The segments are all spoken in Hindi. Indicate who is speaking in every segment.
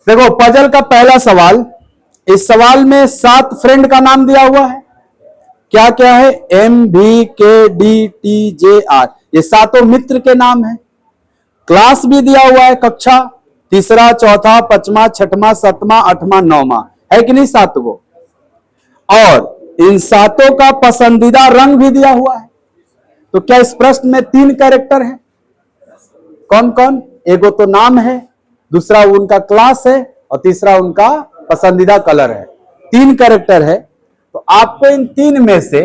Speaker 1: देखो पजल का पहला सवाल, इस सवाल में 7 फ्रेंड का नाम दिया हुआ है। क्या क्या है? MVKDTJR, ये सातों मित्र के नाम है। क्लास भी दिया हुआ है, कक्षा, तीसरा, चौथा, पांचवा, छठवां, सातवां, आठवां, नौवां, है कि नहीं? 7 गो। और इन सातों का पसंदीदा रंग भी दिया हुआ है। तो क्या इस प्रश्न में 3 कैरेक्टर है? कौन कौन? एगो तो नाम है, दूसरा उनका क्लास है, और तीसरा उनका पसंदीदा कलर है। 3 कैरेक्टर है। तो आपको इन 3 में से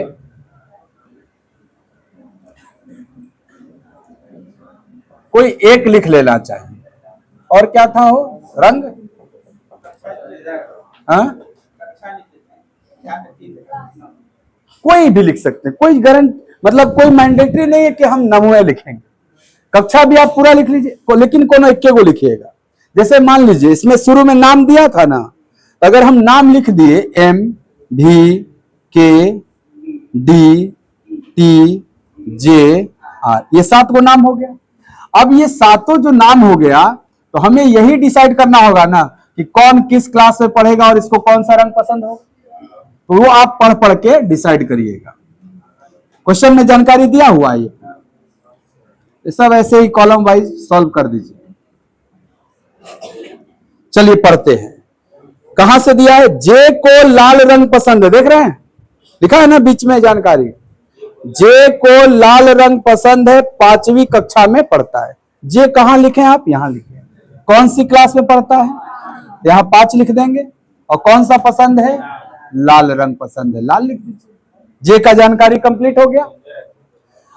Speaker 1: कोई एक लिख लेना चाहिए। और क्या था वो रंग? हाँ? कोई भी लिख सकते हैं, कोई गारंटी, मतलब कोई मैंडेटरी नहीं है कि हम नमूने लिखेंगे। कक्षा भी आप पूरा लिख लीजिए, लेकिन कोनो एक को लिखिएगा। जैसे मान लीजिए इसमें शुरू में नाम दिया था ना, अगर हम नाम लिख दिए MVKDTJR, ये 7 गो नाम हो गया। अब ये सातों जो नाम हो गया, तो हमें यही डिसाइड करना होगा ना कि कौन किस क्लास में पढ़ेगा और इसको कौन सा रंग पसंद हो। तो वो आप पढ़ पढ़ के डिसाइड करिएगा। क्वेश्चन में जानकारी दिया हुआ है, ये सब ऐसे ही कॉलम वाइज सॉल्व कर दीजिए। चलिए पढ़ते हैं। कहां से दिया है? जे को लाल रंग पसंद है, देख रहे हैं, लिखा है ना बीच में जानकारी। जे को लाल रंग पसंद है, 5वीं कक्षा में पढ़ता है। जे कहां लिखे आप? यहां लिखे। कौन सी क्लास में पढ़ता है? यहां 5 लिख देंगे। और कौन सा पसंद है? लाल रंग पसंद है, लाल लिख दीजिए। जे का जानकारी कंप्लीट हो गया।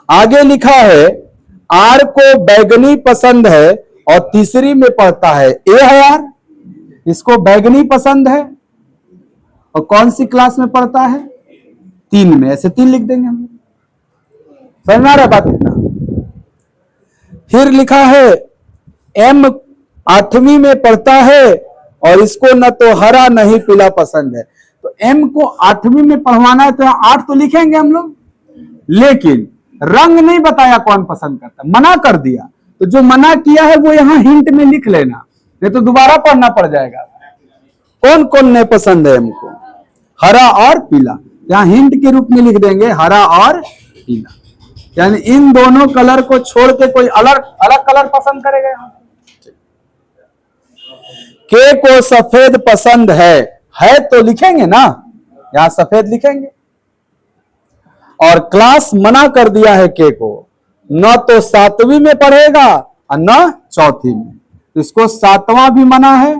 Speaker 1: आगे लिखा है आर को बैगनी पसंद है और तीसरी में पढ़ता है। ए है यार, इसको बैगनी पसंद है और कौन सी क्लास में पढ़ता है? 3 में। ऐसे 3 लिख देंगे हम। समझ में आ रहा बात इतना? फिर लिखा है एम 8वीं में पढ़ता है और इसको न तो हरा नहीं पीला पसंद है। तो एम को 8वीं में पढ़वाना है, तो 8 तो लिखेंगे हम लोग, लेकिन रंग नहीं बताया कौन पसंद करता, मना कर दिया। तो जो मना किया है वो यहां हिंट में लिख लेना, नहीं तो दोबारा पढ़ना पड़ जाएगा। कौन कौन नहीं पसंद है हमको? हरा और पीला। यहां हिंट के रूप में लिख देंगे हरा और पीला, यानी इन दोनों कलर को छोड़ के कोई अलग अलग कलर पसंद करेगा। के को सफेद पसंद है तो लिखेंगे ना, यहां सफेद लिखेंगे। और क्लास मना कर दिया है के को, न तो 7वीं में पढ़ेगा और न 4थी में। तो इसको 7वां भी मना है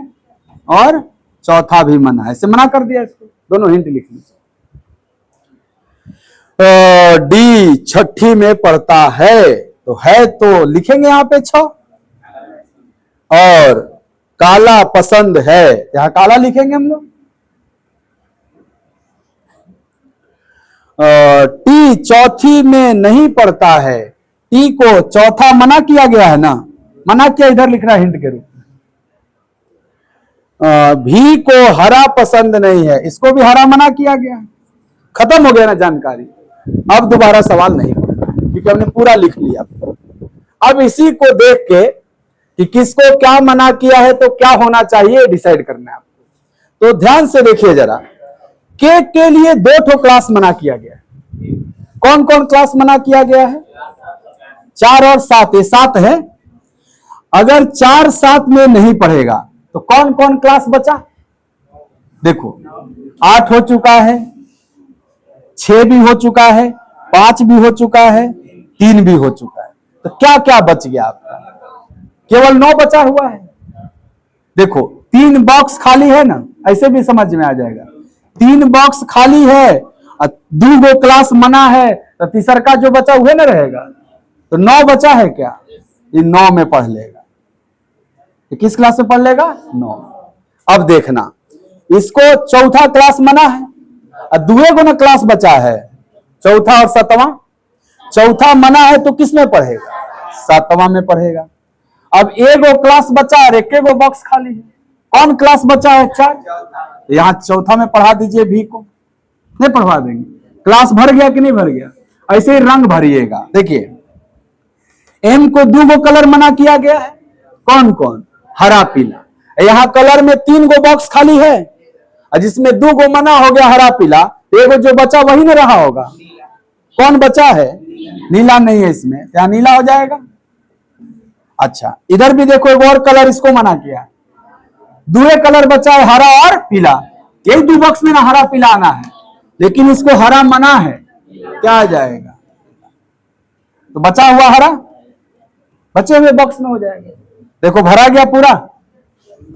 Speaker 1: और चौथा भी मना है, ऐसे मना कर दिया इसको। दोनों हिंट लिख लीजिए। डी 6ठी में पढ़ता है, तो लिखेंगे यहां पे 6। और काला पसंद है, यहां काला लिखेंगे हम लोग। टी 4थी में नहीं पढ़ता है, टी को 4था मना किया गया है ना, मना किया, इधर लिख रहा है हिंट के रूप में। भी को हरा पसंद नहीं है, इसको भी हरा मना किया गया है। खत्म हो गया ना जानकारी। अब दोबारा सवाल नहीं पढ़ना, क्योंकि हमने पूरा लिख लिया। अब इसी को देख के कि किसको क्या मना किया है तो क्या होना चाहिए डिसाइड करना है आपको। तो ध्यान से देखिए जरा, के लिए 2 ठो क्लास मना किया गया है। कौन कौन क्लास मना किया गया है? 4 और 7, ये 7 है। अगर 4 7 में नहीं पढ़ेगा तो कौन कौन क्लास बचा? देखो 8 हो चुका है, 6 भी हो चुका है, 5 भी हो चुका है, 3 भी हो चुका है। तो क्या क्या बच गया आपका? केवल 9 बचा हुआ है। देखो 3 बॉक्स खाली है ना, ऐसे भी समझ में आ जाएगा। 3 बॉक्स खाली है और 2 गो क्लास मना है, तो तीसर का जो बचा हुआ ना रहेगा। तो 9 बचा है क्या? ये 9 में पढ़ लेगा। ये किस क्लास में पढ़ लेगा? 9। अब देखना, इसको 4था क्लास मना है और 2 गो ना क्लास बचा है, 4था और 7वां। 4था मना है तो किस में पढ़ेगा? 7वां में पढ़ेगा। अब 1 गो क्लास बचा और 1 गो बॉक्स खाली है। कौन क्लास बचा है? 4। यहां 4था में पढ़ा दीजिए भी को, नहीं पढ़वा देंगे। क्लास भर गया कि नहीं भर गया? ऐसे ही रंग भरिएगा। देखिए एम को 2 गो कलर मना किया गया है, कौन कौन? हरा पीला। यहां कलर में 3 गो बॉक्स खाली है, और जिसमें 2 गो मना हो गया हरा पीला, एगो जो बचा वही ना रहा होगा। कौन बचा है? नीला नहीं है इसमें, क्या नीला हो जाएगा। अच्छा, इधर भी देखो एक और कलर इसको मना किया, 2 कलर बचा है, हरा और पीला। यही 2 बॉक्स में ना हरा पीला आना है, लेकिन इसको हरा मना है, क्या आ जाएगा? तो बचा हुआ हरा बचे हुए बॉक्स में हो जाएगा। देखो भरा गया पूरा।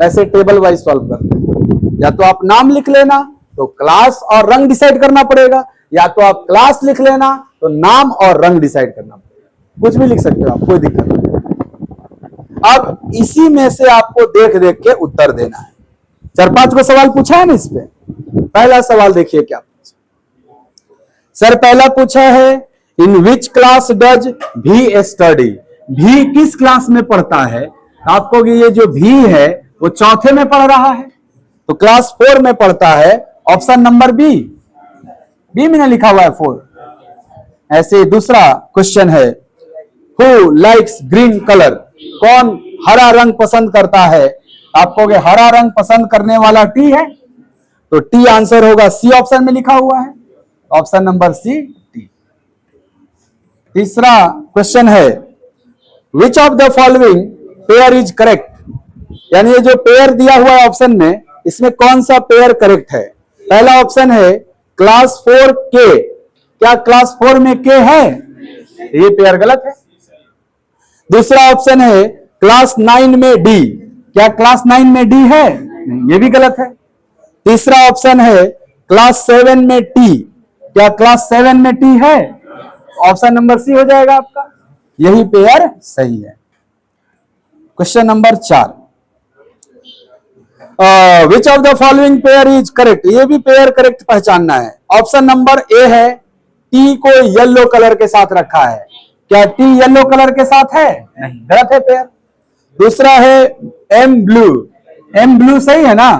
Speaker 1: ऐसे टेबल वाइज सॉल्व करते हैं। या तो आप नाम लिख लेना, तो क्लास और रंग डिसाइड करना पड़ेगा, या तो आप क्लास लिख लेना तो नाम और रंग डिसाइड करना पड़ेगा। कुछ भी लिख सकते हो आप, कोई दिक्कत नहीं। अब इसी में से आपको देख देख के उत्तर देना है। 4-5 को सवाल पूछा है ना इस पे। पहला सवाल देखिए क्या पूछा। सर पहला पूछा है, इन विच क्लास डज भी स्टडी। भी किस क्लास में पढ़ता है? आपको ये जो भी है वो चौथे में पढ़ रहा है, तो क्लास 4 में पढ़ता है। ऑप्शन नंबर बी, बी में लिखा हुआ है 4। ऐसे दूसरा क्वेश्चन है, हु लाइक्स ग्रीन कलर। कौन हरा रंग पसंद करता है? आपको हरा रंग पसंद करने वाला टी है, तो टी आंसर होगा, सी ऑप्शन में लिखा हुआ है, ऑप्शन नंबर सी टी। तीसरा क्वेश्चन है, विच of the following pair is correct. यानी ये जो पेयर दिया हुआ है ऑप्शन में, इसमें कौन सा पेयर करेक्ट है? पहला ऑप्शन है क्लास 4 के। क्या क्लास 4 में के है? ये पेयर गलत है। दूसरा ऑप्शन है क्लास 9 में डी। क्या क्लास 9 में डी है? ये भी गलत है। तीसरा ऑप्शन है क्लास 7 में टी। क्या क्लास 7 में टी है? ऑप्शन नंबर सी हो जाएगा आपका, यही पेयर सही है। Question number 4, which of the following pair is correct. ये भी पेयर करेक्ट पहचानना है। ऑप्शन नंबर ए है, टी को येलो कलर के साथ रखा है। क्या टी येलो कलर के साथ है? नहीं, गलत है पेयर। दूसरा है एम ब्लू। एम ब्लू सही है ना?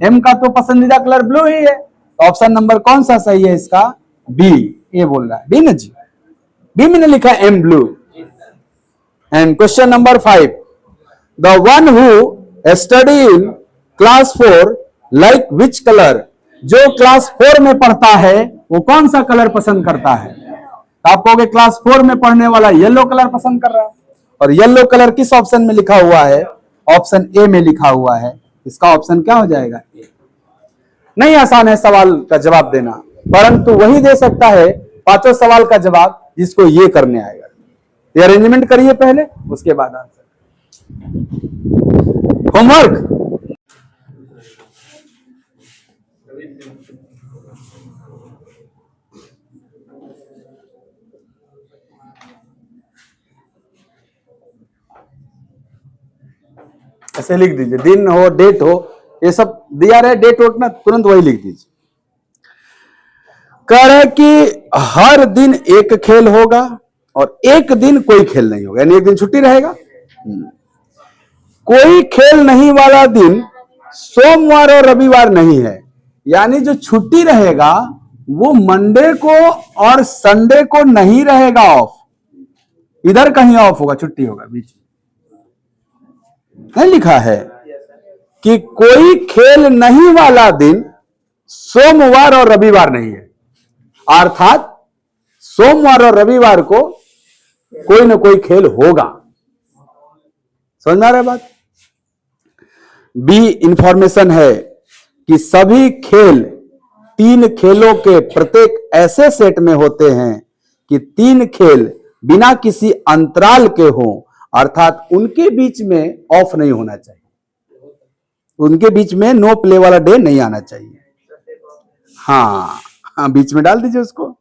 Speaker 1: एम का तो पसंदीदा कलर ब्लू ही है। ऑप्शन नंबर कौन सा सही है इसका? बी। ये बोल रहा है बी ना जी, बी में लिखा M blue. And question number 5, the one who study in class 4 like which colour. जो क्लास 4 में पढ़ता है वो कौन सा कलर पसंद करता है? तो आप कहोगे क्लास 4 में पढ़ने वाला येलो कलर पसंद कर रहा है, और येलो कलर किस ऑप्शन में लिखा हुआ है? ऑप्शन ए में लिखा हुआ है। इसका ऑप्शन क्या हो जाएगा? ए। नहीं आसान है सवाल का जवाब देना, परंतु वही दे सकता है 5 सवाल का जवाब जिसको ये करने आएगा। ये अरेंजमेंट करिए पहले, उसके बाद आंसर। होमवर्क ऐसे लिख दीजिए, दिन हो डेट हो, ये सब दिया रहे, डेट वोट ना तुरंत वही लिख दीजिए। कह रहे कि हर दिन एक खेल होगा और एक दिन कोई खेल नहीं होगा, यानी एक दिन छुट्टी रहेगा। कोई खेल नहीं वाला दिन सोमवार और रविवार नहीं है, यानी जो छुट्टी रहेगा वो मंडे को और संडे को नहीं रहेगा ऑफ, इधर कहीं ऑफ होगा, छुट्टी होगा बीच में। नहीं लिखा है कि कोई खेल नहीं वाला दिन सोमवार और रविवार नहीं है, अर्थात सोमवार और रविवार को कोई ना कोई खेल होगा। समझ में आ रहा है बात? बी इंफॉर्मेशन है कि सभी खेल 3 खेलों के प्रत्येक ऐसे सेट में होते हैं कि 3 खेल बिना किसी अंतराल के हों, अर्थात उनके बीच में ऑफ नहीं होना चाहिए, उनके बीच में नो प्ले वाला डे नहीं आना चाहिए। हाँ, बीच में डाल दीजिए उसको।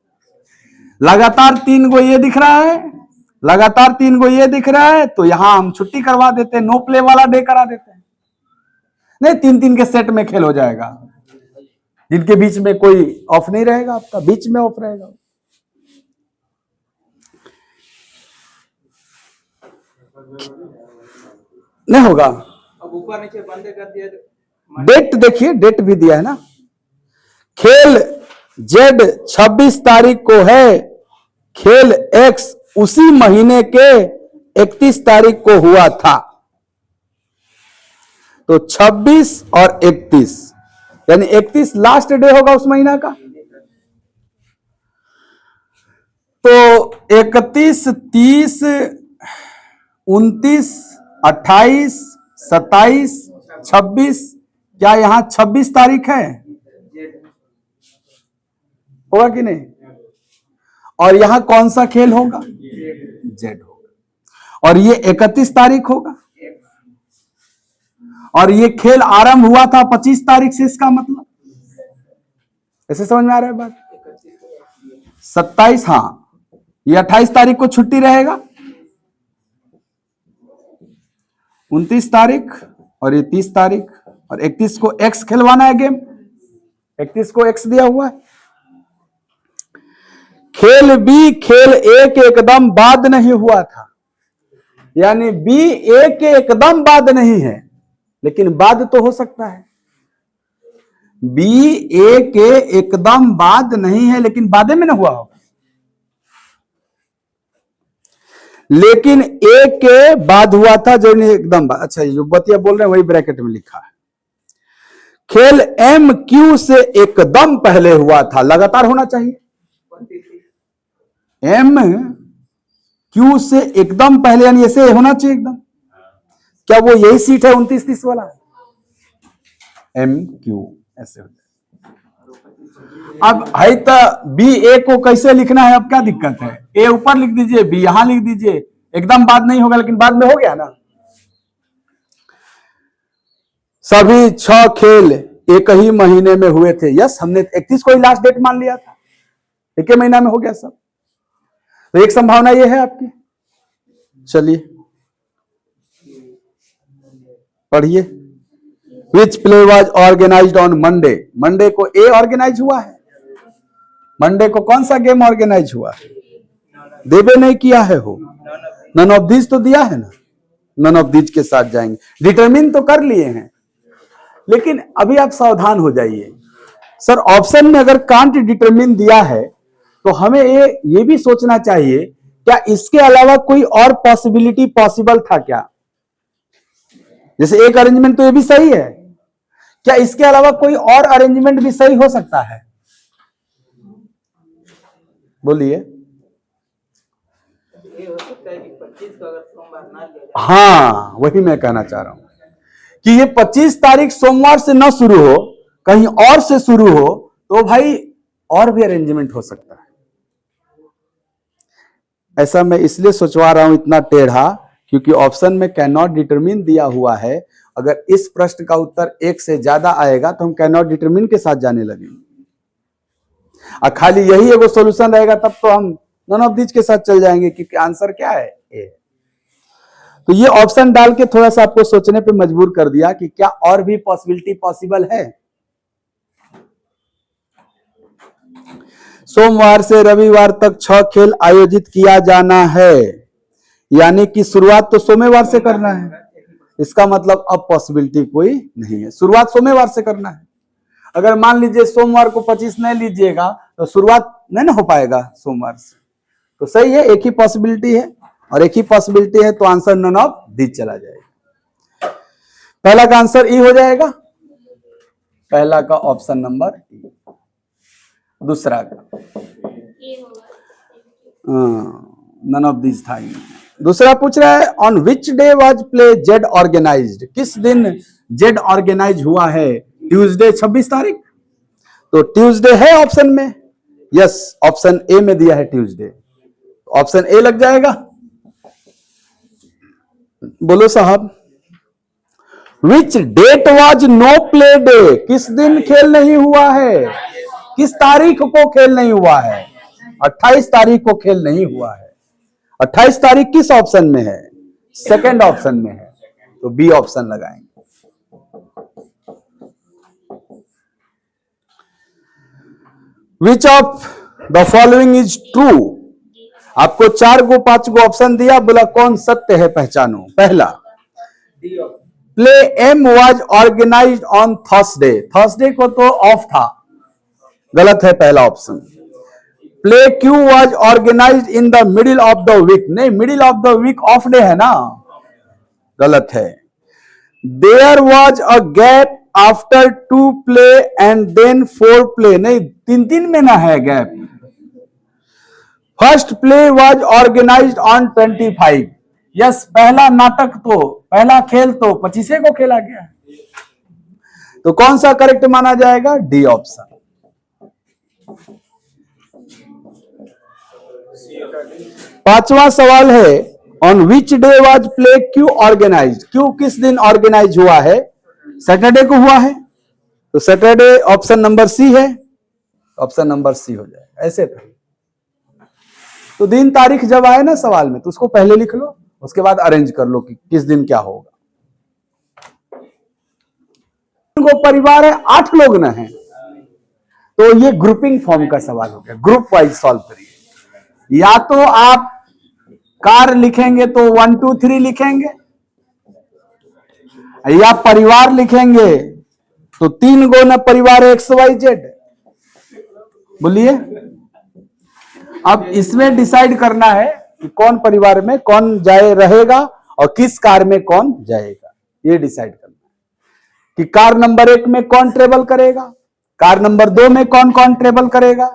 Speaker 1: लगातार 3 गो ये दिख रहा है, लगातार 3 गो ये दिख रहा है, तो यहां हम छुट्टी करवा देते हैं, नो प्ले वाला डे करा देते हैं। नहीं, 3-3 के सेट में खेल हो जाएगा, जिनके बीच में कोई ऑफ नहीं रहेगा, आपका बीच में ऑफ रहेगा। नहीं होगा।
Speaker 2: अब ऊपर नीचे बंद कर दिया।
Speaker 1: डेट देखिए, डेट भी दिया है ना। खेल जेड 26 तारीख को है, खेल एक्स उसी महीने के 31 तारीख को हुआ था। तो 26 और 31, यानी 31 लास्ट डे होगा उस महीना का। तो 31, 30, 29, 28, 27, 26, क्या यहां 26 तारीख है? होगा कि नहीं? और यहां कौन सा खेल होगा? जेड होगा। और ये 31 तारीख होगा। और ये खेल आरंभ हुआ था 25 तारीख से, इसका मतलब ऐसे समझ में आ रहा है बात? 27, हाँ, ये 28 तारीख को छुट्टी रहेगा, 29 तारीख और ये 30 तारीख, और 31 को एक्स खिलवाना है गेम, 31 को एक्स दिया हुआ है। खेल बी खेल ए के एकदम बाद नहीं हुआ था, यानी बी ए के एकदम बाद नहीं है, लेकिन बाद तो हो सकता है। बी ए के एकदम बाद नहीं है, लेकिन बाद में ना हुआ होगा। लेकिन ए के बाद हुआ था, जो नहीं एकदम बाद। अच्छा, जो बतिया बोल रहे हैं वही ब्रैकेट में लिखा है। खेल एम क्यू से एकदम पहले हुआ था, लगातार होना चाहिए। एम क्यू से एकदम पहले, यानी ऐसे होना चाहिए एकदम। क्या वो यही सीट है 29, 30 वाला? एम क्यू ऐसे हो जाए। अब है तो बी ए को कैसे लिखना है, अब क्या दिक्कत है? ए ऊपर लिख दीजिए, बी यहां लिख दीजिए, एकदम बाद नहीं होगा, लेकिन बाद में हो गया ना। सभी 6 खेल एक ही महीने में हुए थे। यस, हमने 31 को ही लास्ट डेट मान लिया था, एक ही महीना में हो गया सब। तो एक संभावना ये है आपकी। चलिए पढ़िए। Which play was organised on Monday? Monday को ए ऑर्गेनाइज हुआ है। मंडे को कौन सा गेम ऑर्गेनाइज हुआ है? देवे नहीं किया है हो। नन ऑफ दीज तो दिया है ना, नन ऑफ दीज के साथ जाएंगे। डिटरमिन तो कर लिए हैं, लेकिन अभी आप सावधान हो जाइए। सर ऑप्शन में अगर कांट डिटरमिन दिया है तो हमें ये भी सोचना चाहिए, क्या इसके अलावा कोई और पॉसिबिलिटी पॉसिबल था क्या? जैसे एक अरेंजमेंट तो ये भी सही है, क्या इसके अलावा कोई और अरेंजमेंट भी सही हो सकता है? बोलिए।
Speaker 2: ये हो सकता है कि 25 को अगर सोमवार ना ले जाए।
Speaker 1: हाँ, वही मैं कहना चाह रहा हूं कि ये 25 तारीख सोमवार से ना शुरू हो, कहीं और से शुरू हो, तो भाई और भी अरेंजमेंट हो सकता है। ऐसा मैं इसलिए सोचवा रहा हूं इतना टेढ़ा, क्योंकि ऑप्शन में कैन नॉट डिटरमिन दिया हुआ है। अगर इस प्रश्न का उत्तर 1 से ज्यादा आएगा तो हम कैन नॉट डिटरमिन के साथ जाने लगेंगे, और खाली यही एगो सॉल्यूशन रहेगा तब तो हम नन ऑफ दीज के साथ चल जाएंगे, क्योंकि आंसर क्या है? ए। तो ये ऑप्शन डाल के थोड़ा सा आपको सोचने पे मजबूर कर दिया कि क्या और भी पॉसिबिलिटी पॉसिबल है। सोमवार से रविवार तक 6 खेल आयोजित किया जाना है, यानी कि शुरुआत तो सोमवार से करना है। इसका मतलब अब पॉसिबिलिटी कोई नहीं है, शुरुआत सोमवार से करना है। अगर मान लीजिए सोमवार को 25 नहीं लीजिएगा तो शुरुआत नहीं ना हो पाएगा सोमवार से। तो सही है, एक ही पॉसिबिलिटी है, और एक ही पॉसिबिलिटी है तो आंसर नन ऑफ दीज चला जाएगा। पहला का आंसर ई हो जाएगा, पहला का ऑप्शन नंबर ई। दूसरा का नन ऑफ दीज था। दूसरा पूछ रहा है on which day was play Z organised? किस दिन जेड ऑर्गेनाइज हुआ है? ट्यूसडे 26 तारीख। तो ट्यूसडे है ऑप्शन में, यस, ऑप्शन ए में दिया है ट्यूसडे, ऑप्शन ए लग जाएगा। बोलो साहब। Which date was no play day? किस दिन खेल नहीं हुआ है? किस तारीख को खेल नहीं हुआ है? 28 तारीख को खेल नहीं हुआ है। 28 तारीख किस ऑप्शन में है? सेकंड ऑप्शन में है, तो बी ऑप्शन लगाएंगे। विच of the following is true? आपको 4 को 5 को ऑप्शन दिया, बोला कौन सत्य है पहचानो। पहला, play M was organized on Thursday. Thursday को तो ऑफ था, गलत है पहला option. Play Q was organized in the middle of the week. नहीं, middle of the week off day है ना, गलत है। There was a gap after 2 play and then 4 play, नहीं 3 में ना है gap. First play was organised on 25, yes पहला नाटक तो पहला खेल तो 25 को खेला गया, तो कौन सा करेक्ट माना जाएगा? D option. पांचवा सवाल है, on which day was play Q organise, Q किस दिन ऑर्गेनाइज हुआ है? सैटरडे को हुआ है, तो सैटरडे ऑप्शन नंबर सी है, ऑप्शन नंबर सी हो जाएगा। ऐसे तो दिन तारीख जब आए ना सवाल में तो उसको पहले लिख लो, उसके बाद अरेंज कर लो कि किस दिन क्या होगा। को परिवार है 8 लोग ना है, तो ये ग्रुपिंग फॉर्म का सवाल हो गया, ग्रुप वाइज सॉल्व करिए। या तो आप कार लिखेंगे तो 1 2 3 लिखेंगे, या परिवार लिखेंगे तो 3 गो ना परिवार है XYZ। बोलिए, अब इसमें डिसाइड करना है कि कौन परिवार में कौन जाए रहेगा और किस कार में कौन जाएगा, ये डिसाइड करना है कि कार नंबर 1 में कौन ट्रेवल करेगा, कार नंबर 2 में कौन कौन ट्रेवल करेगा,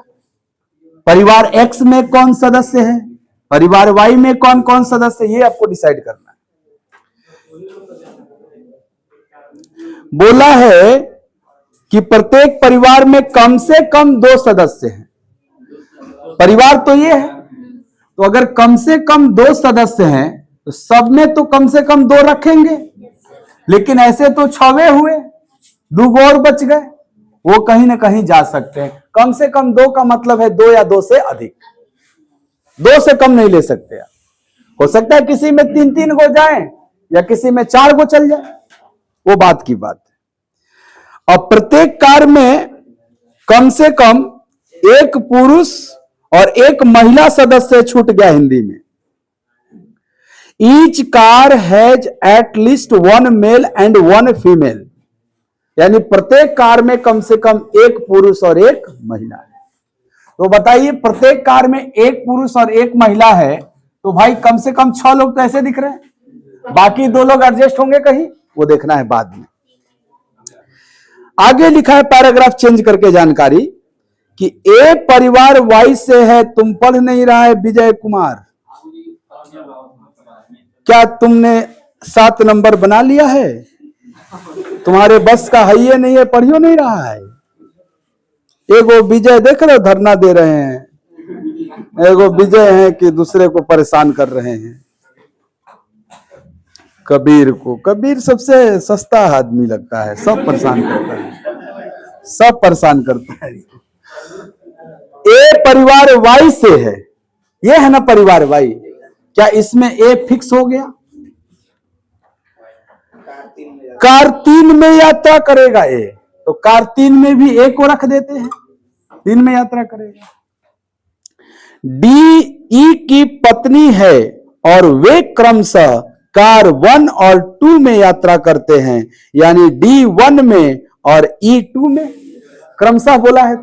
Speaker 1: परिवार X में कौन सदस्य है, परिवार Y में कौन कौन सदस्य, ये आपको डिसाइड करना है। बोला है कि प्रत्येक परिवार में कम से कम 2 सदस्य हैं। परिवार तो ये है, तो अगर कम से कम 2 सदस्य हैं तो सब में तो कम से कम 2 रखेंगे, लेकिन ऐसे तो 6 हुए, 2 और बच गए, वो कहीं ना कहीं जा सकते हैं। कम से कम 2 का मतलब है 2 या 2 से अधिक, 2 से कम नहीं ले सकते। हो सकता है किसी में 3 गो जाए या किसी में 4 गो चल जाए, वो बात की बात है। अब प्रत्येक कार में कम से कम 1 पुरुष और 1 महिला सदस्य छूट गया हिंदी में। Each car has at least 1 male and 1 female, यानी प्रत्येक कार में कम से कम 1 पुरुष और 1 महिला है। तो बताइए, प्रत्येक कार में 1 पुरुष और 1 महिला है, तो भाई कम से कम 6 लोग तो ऐसे दिख रहे हैं, बाकी 2 लोग एडजस्ट होंगे कहीं, वो देखना है बाद में। आगे लिखा है पैराग्राफ चेंज करके जानकारी कि ए परिवार वाई से है, तुम पढ़ नहीं रहा है विजय कुमार, क्या तुमने 7 नंबर बना लिया है? तुम्हारे बस का है ये नहीं है, पढ़ियो नहीं रहा है। एगो विजय देख रहे हो धरना दे रहे हैं, एगो विजय है कि दूसरे को परेशान कर रहे हैं। कबीर को, कबीर सबसे सस्ता आदमी लगता है, सब परेशान करता है, सब परेशान करता है। ए परिवार वाई से है, ये है ना परिवार वाई, क्या इसमें ए फिक्स हो गया? कार 3 में यात्रा करेगा ए, तो कार 3 में भी ए को रख देते हैं, 3 में यात्रा करेगा। डी ई की पत्नी है और वे क्रमशः कार 1 और 2 में यात्रा करते हैं, यानी डी 1 में और ई 2 में क्रमशः बोला है,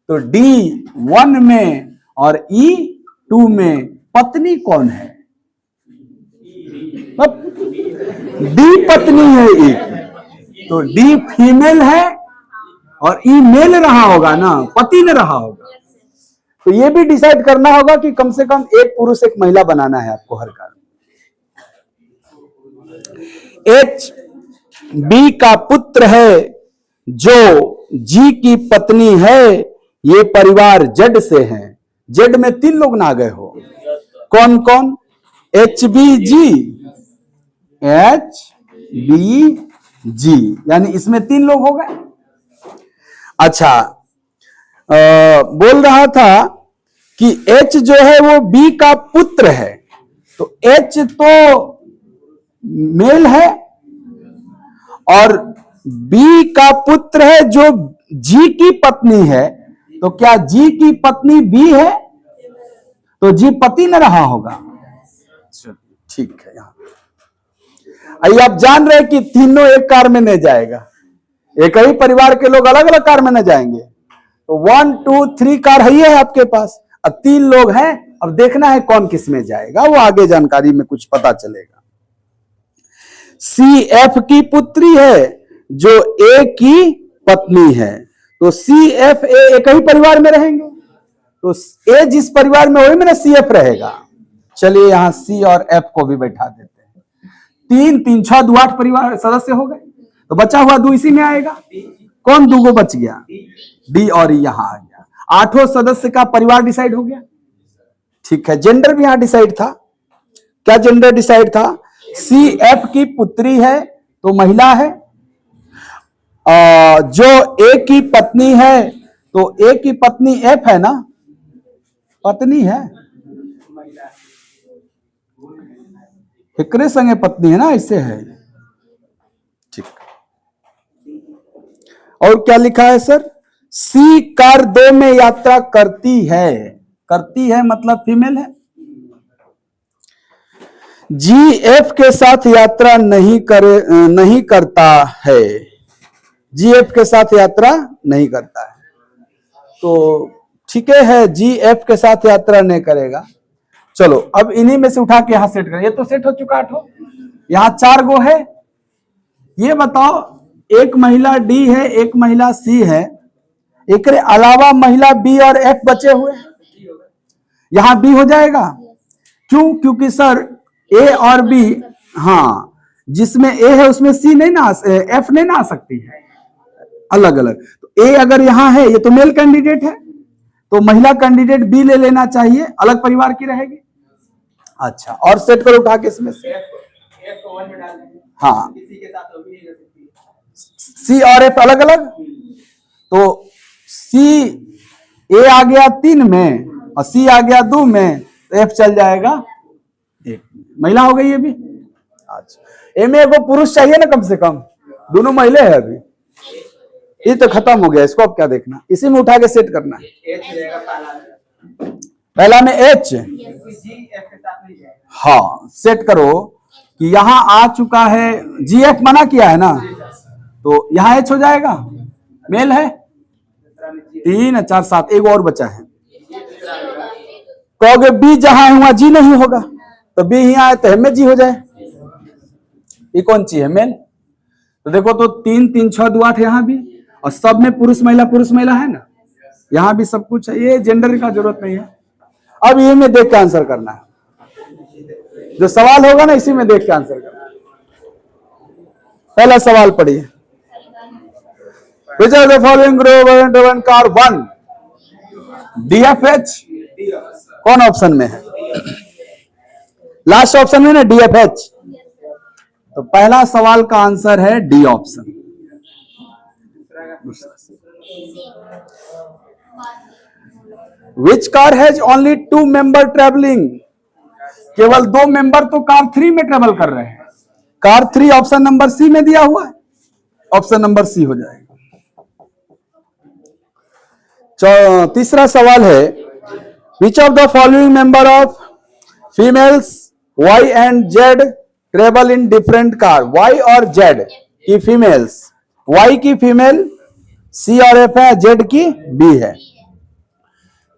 Speaker 1: तो डी 1 में और ई 2 में पत्नी कौन है? डी पत्नी है ई, तो डी फीमेल है और ई मेल रहा होगा ना, पति ने रहा होगा। तो ये भी डिसाइड करना होगा कि कम से कम 1 पुरुष 1 महिला बनाना है आपको हर कार में। एच बी का पुत्र है जो जी की पत्नी है, ये परिवार जेड से हैं। जेड में 3 लोग ना गए हो, कौन कौन? एच बी जी, एच बी जी, यानी इसमें 3 लोग हो गए। अच्छा, बोल रहा था कि एच जो है वो बी का पुत्र है, तो एच तो मेल है और बी का पुत्र है जो जी की पत्नी है, तो क्या जी की पत्नी बी है? तो जी पति न रहा होगा। ठीक है, यहां आइए, आप जान रहे हैं कि तीनों एक कार में नहीं जाएगा, एक ही परिवार के लोग अलग अलग कार में न जाएंगे। तो 1 2 3 कार है आपके पास, अब 3 लोग हैं, अब देखना है कौन किस में जाएगा, वो आगे जानकारी में कुछ पता चलेगा। सी एफ की पुत्री है जो ए की पत्नी है। तो सी एफ ए एक ही परिवार में रहेंगे, तो ए जिस परिवार में वही में ना सी एफ रहेगा। चलिए यहां सी और एफ को भी बैठा देते हैं। 3 3 6 2 8 परिवार सदस्य हो गए, तो बचा हुआ 2 इसी में आएगा। कौन 2 को बच गया? डी और ई यहां आ गया। 8 सदस्य का परिवार डिसाइड हो गया। ठीक है, जेंडर भी यहां डिसाइड था। क्या जेंडर डिसाइड था? सी एफ की पुत्री है तो महिला है, जो ए की पत्नी है तो ए की पत्नी एफ है ना, पत्नी है, एकरे संगे पत्नी है ना, इससे है। ठीक, और क्या लिखा है सर? सी कार 2 में यात्रा करती है। करती है मतलब फीमेल है। जी एफ के साथ यात्रा नहीं करता है। जी एफ के साथ यात्रा नहीं करता है, तो ठीक है, जी एफ के साथ यात्रा नहीं करेगा। चलो अब इन्हीं में से उठा के यहां सेट करें। ये तो सेट हो चुका 8, यहां 4 गो है। ये बताओ, एक महिला डी है, एक महिला सी है, एक अलावा महिला बी और एफ बचे हुए, यहां बी हो जाएगा। क्यों? क्योंकि सर ए और बी, हाँ, जिसमें ए है उसमें सी नहीं ना, एफ नहीं ना आ सकती है, अलग अलग। तो ए अगर यहां है, ये तो मेल कैंडिडेट है, तो महिला कैंडिडेट बी ले लेना चाहिए, अलग परिवार की रहेगी। अच्छा, और सेट करो उठा के इसमें से।
Speaker 2: एफ को 1 में डाल देंगे,
Speaker 1: हाँ,
Speaker 2: किसी के साथ वो भी नहीं कर सकती।
Speaker 1: सी और एफ अलग अलग, तो सी ए आ गया 3 में और सी आ गया 2 में, तो एफ चल जाएगा 1। महिला हो गई ये भी। अच्छा, ए में एगो पुरुष चाहिए ना, कम से कम, दोनों महिला है अभी। ये तो खत्म हो गया, इसको अब क्या देखना, इसी में उठा के सेट करना है।
Speaker 2: एच रहेगा
Speaker 1: पहला में एच,
Speaker 2: जी एफ के साथ नहीं जाएगा।
Speaker 1: हाँ, सेट करो कि यहां आ चुका है, जी एफ मना किया है ना, तो यहां एच हो जाएगा, मेल है। 3 4 7, एक और बचा है। कहोगे बी जहां है वहां जी नहीं होगा, तो बी यहां आए तो एम में जी हो जाए। ये कौन ची है? मेल। तो देखो, तो 3 3 6 2 8 यहां भी, और सब में पुरुष महिला है ना, यहां भी सब कुछ है। ये जेंडर का जरूरत नहीं है। अब ये में देख के आंसर करना है, जो सवाल होगा ना इसी में देख के आंसर करना है। पहला सवाल पढ़िए। Which of the following driven car 1 DFH? कौन ऑप्शन में है? लास्ट ऑप्शन में ना DFH, तो पहला सवाल का आंसर है D option. Which car has only 2 member traveling? केवल 2 मेंबर तो कार 3 में ट्रेवल कर रहे हैं। कार 3 ऑप्शन नंबर सी में दिया हुआ है, ऑप्शन नंबर सी हो जाएगा। तीसरा सवाल है, Which of the following member of females Y and Z travel in different car? Y और Z की फीमेल्स, Y की फीमेल C और F है, Z की B है,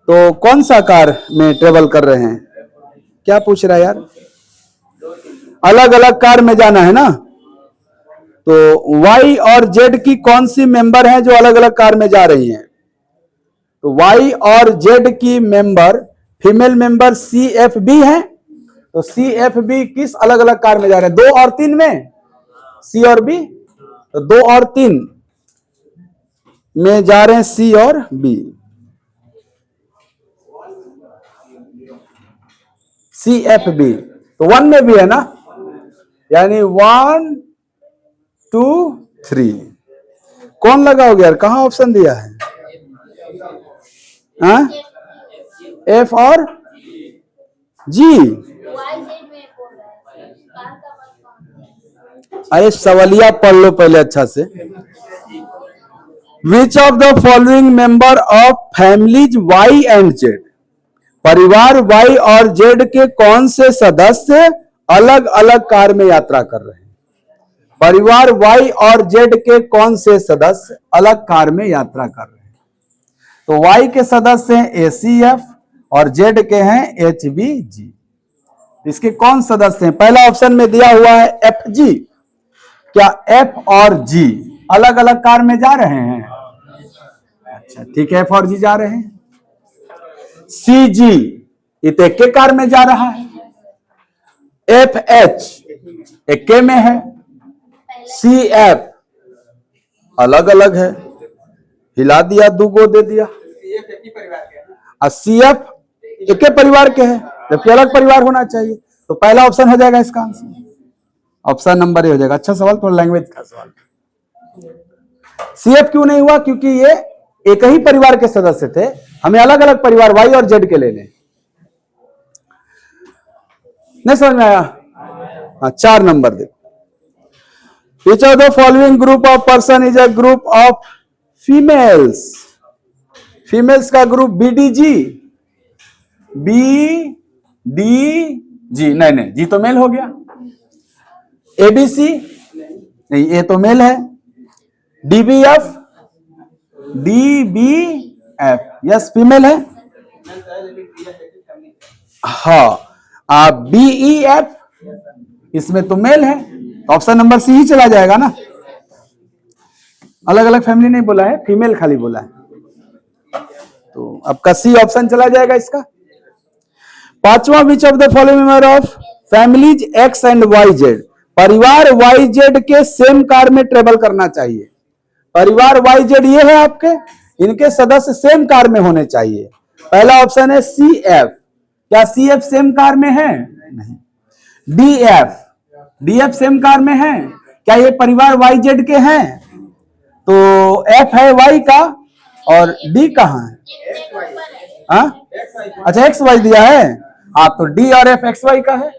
Speaker 1: तो कौन सा कार में ट्रेवल कर रहे हैं? क्या पूछ रहा है यार? अलग अलग कार में जाना है ना, तो Y और Z की कौन सी मेंबर है जो अलग अलग कार में जा रही हैं? तो Y और Z की मेंबर, फीमेल मेंबर CFB है, तो CFB किस अलग अलग कार में जा रहे हैं? 2 और 3 में, C और B, तो 2 और 3 में जा रहे हैं C और B। CFB तो 1 में भी है ना, यानी 1 2 3। कौन लगाओगे यार? कहां ऑप्शन दिया है? हाँ, F और G। अरे सवालिया पढ़ लो पहले अच्छा से। Which of the following member of families Y and Z? परिवार Y और Z के कौन से सदस्य अलग अलग कार में यात्रा कर रहे हैं? परिवार Y और Z के कौन से सदस्य अलग कार में यात्रा कर रहे हैं? तो Y के सदस्य हैं ACF और Z के हैं HBG। इसके कौन सदस्य हैं? पहला ऑप्शन में दिया हुआ है FG, क्या एफ और जी अलग अलग कार में जा रहे हैं? अच्छा ठीक है, एफ और जी जा रहे हैं। सी जी इत एक के कार में जा रहा है। एफ एच एक के में है। सी एफ अलग अलग है, हिला दिया, दूगो दे दिया।
Speaker 2: CF एक ही परिवार के हैं ना?
Speaker 1: और सी एफ एक के परिवार के हैं, जबकि अलग परिवार होना चाहिए। तो पहला ऑप्शन हो जाएगा इसका आंसर, ऑप्शन नंबर ए हो जाएगा। अच्छा सवाल, थोड़ा लैंग्वेज का सवाल। सीएफ क्यों नहीं हुआ? क्योंकि ये एक ही परिवार के सदस्य थे, हमें अलग अलग परिवार वाई और जेड के लेने। नहीं समझ में आया? हाँ, 4 नंबर देखो। Which of the following group of person is a group of females? Females का ग्रुप BDG, BDG नहीं, जी तो मेल हो गया। ABC नहीं, ए तो मेल है। DBF, DBF यस फीमेल है। हाँ, BEF इसमें तो मेल है, ऑप्शन नंबर सी ही चला जाएगा ना। अलग अलग फैमिली नहीं बोला है, फीमेल खाली बोला है, तो आपका सी ऑप्शन चला जाएगा इसका। 5वां, which of the following member of families X and Y Z? परिवार वाई जेड के सेम कार में ट्रेवल करना चाहिए। परिवार वाई जेड ये है आपके, इनके सदस्य सेम कार में होने चाहिए। पहला ऑप्शन है सी एफ। क्या सी एफ सेम कार में है? नहीं। DF, DF सेम कार में है? क्या ये परिवार वाई जेड के हैं? तो F है वाई का और D कहां है? हाँ? अच्छा एक्स वाई दिया है, हाँ तो D और F एक्स वाई का है,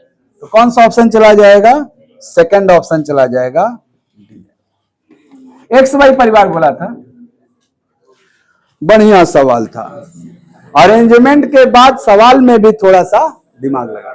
Speaker 1: तो कौन सा ऑप्शन चला जाएगा? सेकंड ऑप्शन चला जाएगा, एक्स वाई परिवार बोला था। बढ़िया सवाल था, अरेंजमेंट के बाद सवाल में भी थोड़ा सा दिमाग लगा।